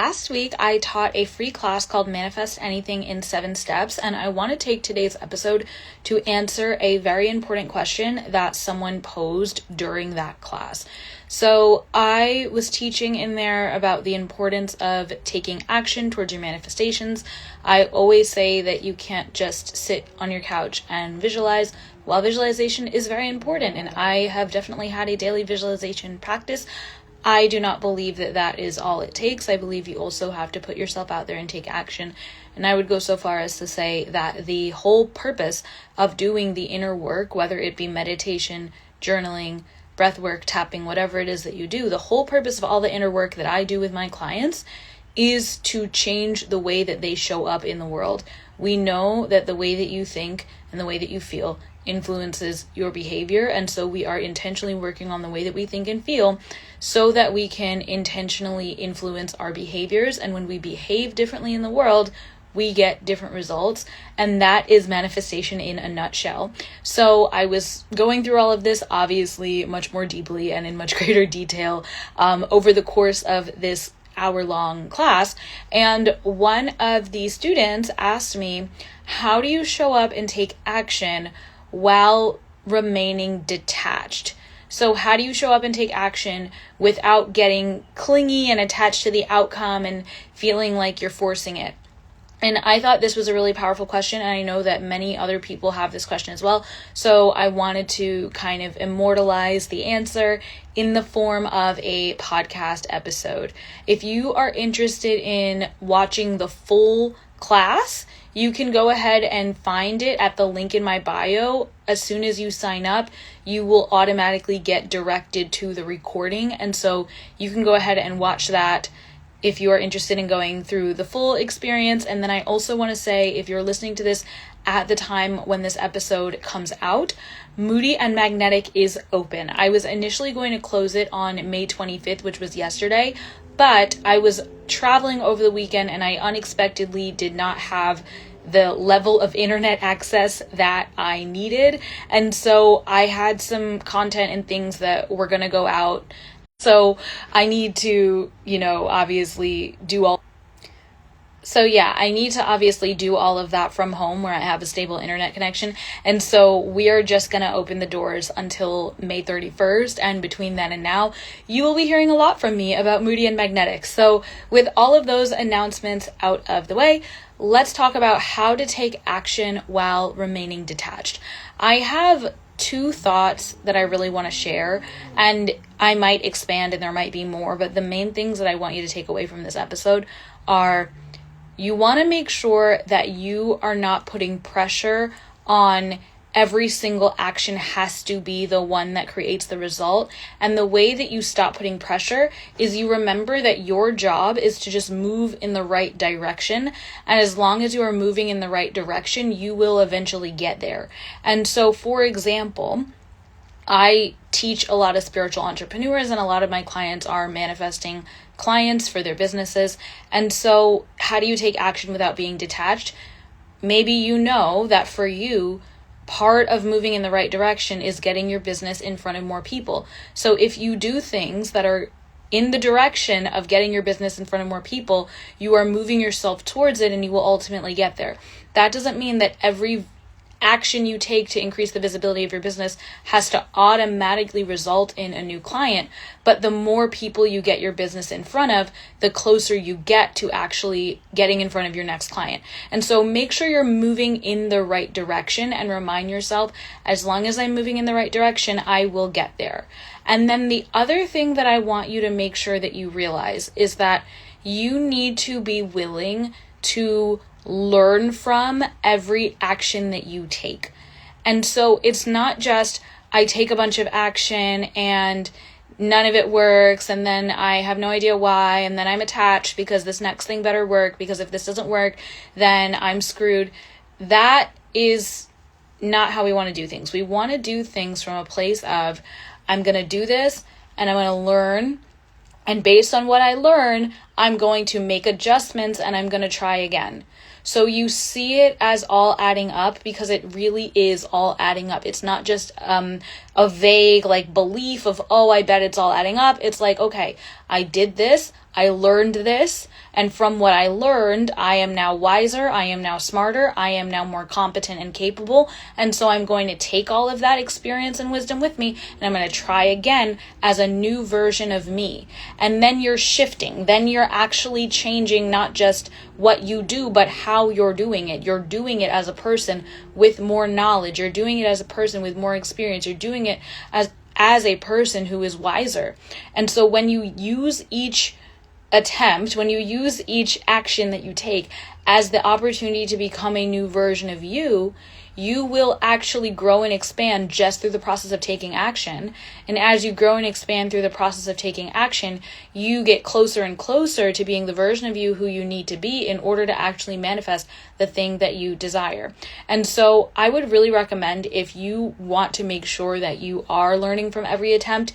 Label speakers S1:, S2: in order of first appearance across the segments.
S1: Last week, I taught a free class called Manifest Anything in 7 Steps, and I want to take today's episode to answer a very important question that someone posed during that class. So I was teaching in there about the importance of taking action towards your manifestations. I always say that you can't just sit on your couch and visualize. While visualization is very important, and I have definitely had a daily visualization practice, I do not believe that that is all it takes. I believe you also have to put yourself out there and take action. And I would go so far as to say that the whole purpose of doing the inner work, whether it be meditation, journaling, breath work, tapping, whatever it is that you do, the whole purpose of all the inner work that I do with my clients is to change the way that they show up in the world. We know that the way that you think and the way that you feel influences your behavior, and so we are intentionally working on the way that we think and feel so that we can intentionally influence our behaviors. And when we behave differently in the world, we get different results, and that is manifestation in a nutshell. So I was going through all of this, obviously much more deeply and in much greater detail over the course of this hour-long class, and one of the students asked me, how do you show up and take action while remaining detached? So how do you show up and take action without getting clingy and attached to the outcome and feeling like you're forcing it? And I thought this was a really powerful question, and I know that many other people have this question as well. So I wanted to kind of immortalize the answer in the form of a podcast episode. If you are interested in watching the full class, you can go ahead and find it at the link in my bio. As soon as you sign up, you will automatically get directed to the recording. And so you can go ahead and watch that if you are interested in going through the full experience. And then I also want to say, if you're listening to this at the time when this episode comes out, Moody and Magnetic is open. I was initially going to close it on May 25th, which was yesterday, but I was traveling over the weekend and I unexpectedly did not have the level of internet access that I needed. And so I had some content and things that were going to go out. So I need to, obviously do all. So yeah, I need to obviously do all of that from home where I have a stable internet connection. And so we are just going to open the doors until May 31st. And between then and now, you will be hearing a lot from me about Moody and Magnetic. So with all of those announcements out of the way, let's talk about how to take action while remaining detached. I have 2 thoughts that I really want to share, and I might expand and there might be more, but the main things that I want you to take away from this episode are, you want to make sure that you are not putting pressure on every single action has to be the one that creates the result. And the way that you stop putting pressure is you remember that your job is to just move in the right direction. And as long as you are moving in the right direction, you will eventually get there. And so, for example, I teach a lot of spiritual entrepreneurs, and a lot of my clients are manifesting clients for their businesses. And so how do you take action without being detached? Maybe you know that for you, part of moving in the right direction is getting your business in front of more people. So if you do things that are in the direction of getting your business in front of more people, you are moving yourself towards it and you will ultimately get there. That doesn't mean that every action you take to increase the visibility of your business has to automatically result in a new client. But the more people you get your business in front of, the closer you get to actually getting in front of your next client. And so make sure you're moving in the right direction and remind yourself, as long as I'm moving in the right direction, I will get there. And then the other thing that I want you to make sure that you realize is that you need to be willing to learn from every action that you take. And so it's not just, I take a bunch of action and none of it works, and then I have no idea why, and then I'm attached because this next thing better work, because if this doesn't work, then I'm screwed. That is not how we want to do things. We want to do things from a place of, I'm going to do this and I'm going to learn. And based on what I learn, I'm going to make adjustments and I'm going to try again. So you see it as all adding up, because it really is all adding up. It's not just a vague like belief of, oh, I bet it's all adding up. It's like, okay, I did this, I learned this, and from what I learned, I am now wiser, I am now smarter, I am now more competent and capable, and so I'm going to take all of that experience and wisdom with me, and I'm going to try again as a new version of me. And then you're shifting, then you're actually changing not just what you do, but how you're doing it. You're doing it as a person with more knowledge, you're doing it as a person with more experience, you're doing it as a person who is wiser. And so when you use each attempt, when you use each action that you take as the opportunity to become a new version of you, you will actually grow and expand just through the process of taking action. And as you grow and expand through the process of taking action, you get closer and closer to being the version of you who you need to be in order to actually manifest the thing that you desire. And so I would really recommend, if you want to make sure that you are learning from every attempt,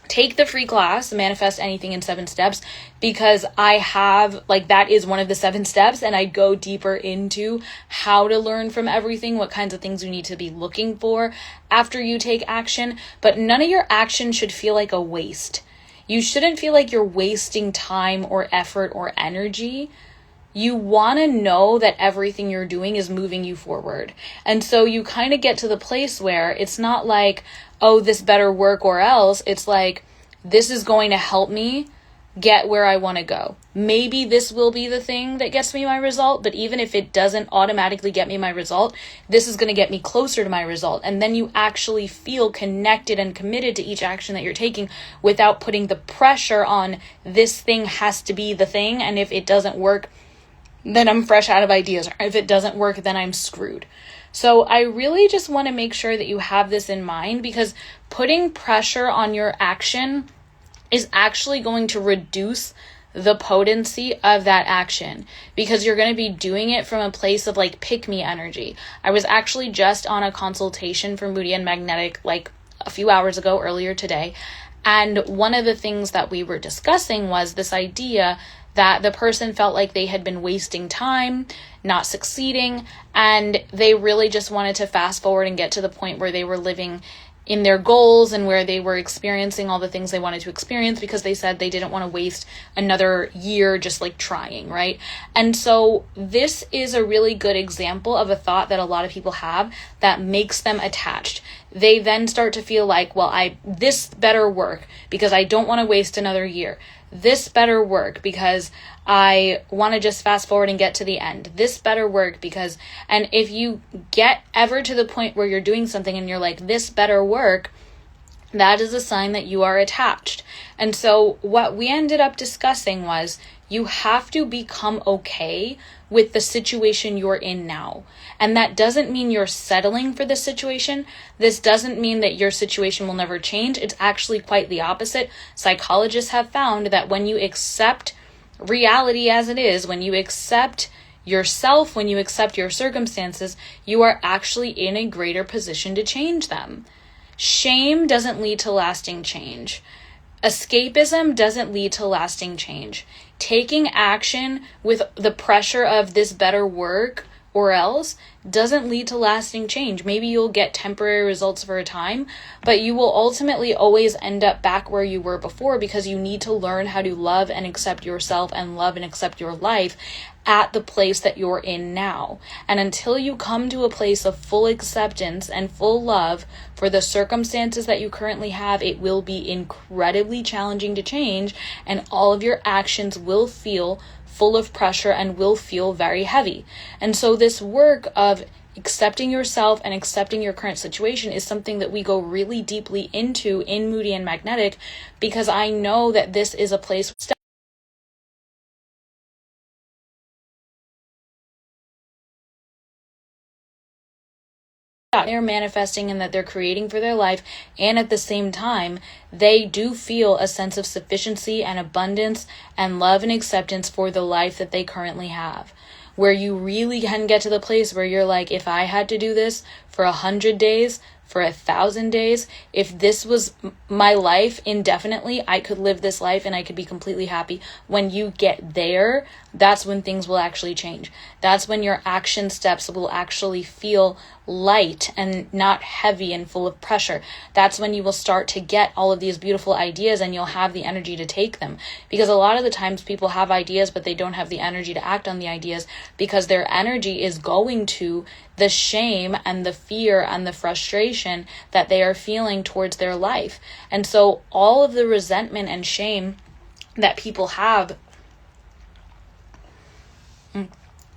S1: take the free class, Manifest Anything in 7 Steps, because I have, that is one of the 7 steps, and I go deeper into how to learn from everything, what kinds of things you need to be looking for after you take action. But none of your action should feel like a waste. You shouldn't feel like you're wasting time or effort or energy. You want to know that everything you're doing is moving you forward. And so you kind of get to the place where it's not like, oh, this better work or else. It's like, this is going to help me get where I want to go. Maybe this will be the thing that gets me my result, but even if it doesn't automatically get me my result, this is going to get me closer to my result. And then you actually feel connected and committed to each action that you're taking without putting the pressure on this thing has to be the thing. And if it doesn't work, then I'm fresh out of ideas. Or if it doesn't work, then I'm screwed. So I really just want to make sure that you have this in mind, because putting pressure on your action is actually going to reduce the potency of that action, because you're going to be doing it from a place of pick me energy. I was actually just on a consultation for Moody and Magnetic a few hours ago, earlier today. And one of the things that we were discussing was this idea that the person felt like they had been wasting time, not succeeding, and they really just wanted to fast forward and get to the point where they were living in their goals and where they were experiencing all the things they wanted to experience, because they said they didn't want to waste another year just trying, right? And so this is a really good example of a thought that a lot of people have that makes them attached. They then start to feel like, well, this better work because I don't want to waste another year. This better work because I want to just fast forward and get to the end. This better work because, and if you get ever to the point where you're doing something and you're like, this better work, that is a sign that you are attached. And so what we ended up discussing was, you have to become okay with the situation you're in now. And that doesn't mean you're settling for the situation. This doesn't mean that your situation will never change. It's actually quite the opposite. Psychologists have found that when you accept reality as it is, when you accept yourself, when you accept your circumstances, you are actually in a greater position to change them. Shame doesn't lead to lasting change. Escapism doesn't lead to lasting change. Taking action with the pressure of this better work or else doesn't lead to lasting change. Maybe you'll get temporary results for a time, but you will ultimately always end up back where you were before, because you need to learn how to love and accept yourself and love and accept your life at the place that you're in now. And until you come to a place of full acceptance and full love for the circumstances that you currently have, it will be incredibly challenging to change, and all of your actions will feel full of pressure and will feel very heavy. And so this work of accepting yourself and accepting your current situation is something that we go really deeply into in Moody and Magnetic, because I know that this is a place they're manifesting and that they're creating for their life, and at the same time they do feel a sense of sufficiency and abundance and love and acceptance for the life that they currently have, where you really can get to the place where you're like, if I had to do this for 100 days, for 1,000 days, if this was my life indefinitely, I could live this life and I could be completely happy. When you get there, that's when things will actually change. That's when your action steps will actually feel light and not heavy and full of pressure. That's when you will start to get all of these beautiful ideas and you'll have the energy to take them. Because a lot of the times people have ideas, but they don't have the energy to act on the ideas because their energy is going to the shame and the fear and the frustration that they are feeling towards their life. And so all of the resentment and shame that people have,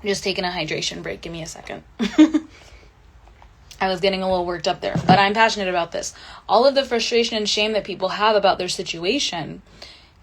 S1: just taking a hydration break, give me a second. I was getting a little worked up there, but I'm passionate about this. All of the frustration and shame that people have about their situation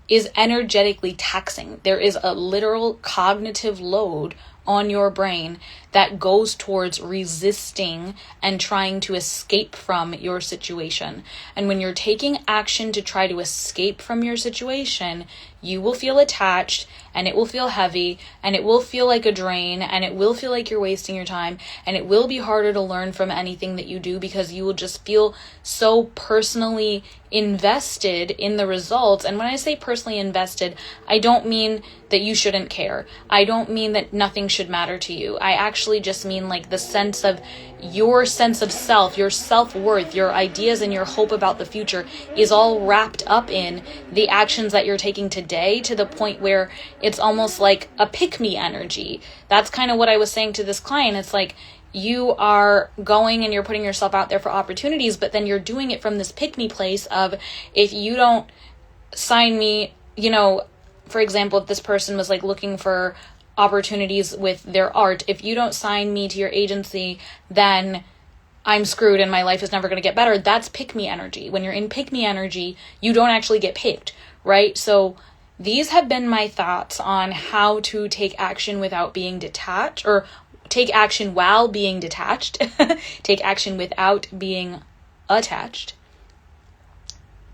S1: is energetically taxing. There is a literal cognitive load on your brain that goes towards resisting and trying to escape from your situation. And when you're taking action to try to escape from your situation, you will feel attached and it will feel heavy and it will feel like a drain and it will feel like you're wasting your time and it will be harder to learn from anything that you do because you will just feel so personally invested in the results. And when I say personally invested, I don't mean that you shouldn't care. I don't mean that nothing should matter to you. I actually just mean like the sense of your sense of self, your self-worth, your ideas and your hope about the future is all wrapped up in the actions that you're taking today, to the point where it's almost like a pick-me energy. That's kind of what I was saying to this client. It's like you are going and you're putting yourself out there for opportunities, but then you're doing it from this pick-me place of, if you don't sign me, for example, if this person was like looking for opportunities with their art, if you don't sign me to your agency, then I'm screwed and my life is never going to get better. That's pick me energy. When you're in pick me energy, you don't actually get picked, right? So these have been my thoughts on how to take action without being detached, or take action while being detached, take action without being attached.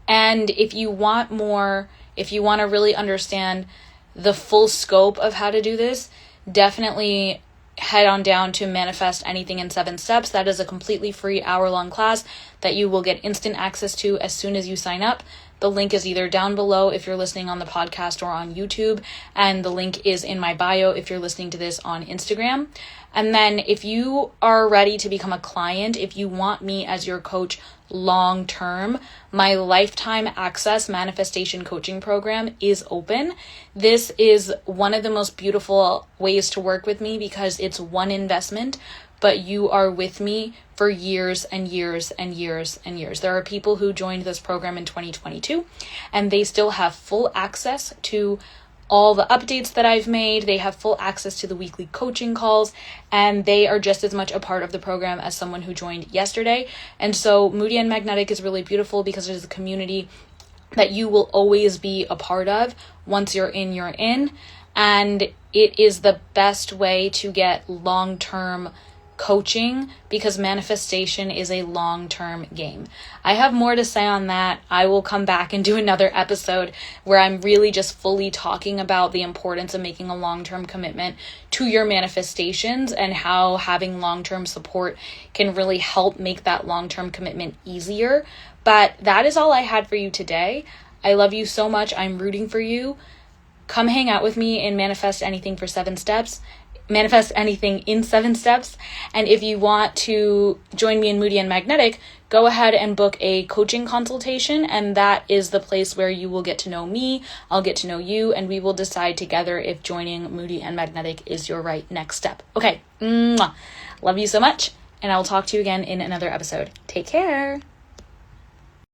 S1: And if you want more, if you want to really understand the full scope of how to do this, definitely head on down to Manifest Anything in 7 Steps. That is a completely free hour-long class that you will get instant access to as soon as you sign up. The link is either down below if you're listening on the podcast or on YouTube, and the link is in my bio if you're listening to this on Instagram. And then if you are ready to become a client, if you want me as your coach long term, my lifetime access manifestation coaching program is open. This is one of the most beautiful ways to work with me because it's one investment, but you are with me for years and years and years and years. There are people who joined this program in 2022 and they still have full access to all the updates that I've made. They have full access to the weekly coaching calls, and they are just as much a part of the program as someone who joined yesterday. And so Moody and Magnetic is really beautiful because it is a community that you will always be a part of. Once you're in, you're in. And it is the best way to get long-term coaching because manifestation is a long-term game. I have more to say on that. I will come back and do another episode where I'm really just fully talking about the importance of making a long-term commitment to your manifestations and how having long-term support can really help make that long-term commitment easier. But that is all I had for you today. I love you so much. I'm rooting for you. Come hang out with me in Manifest Anything for 7 Steps. Manifest Anything in 7 Steps. And if you want to join me in Moody and Magnetic, go ahead and book a coaching consultation, and that is the place where you will get to know me, I'll get to know you, and we will decide together if joining Moody and Magnetic is your right next step. Okay, love you so much, and I will talk to you again in another episode. Take care.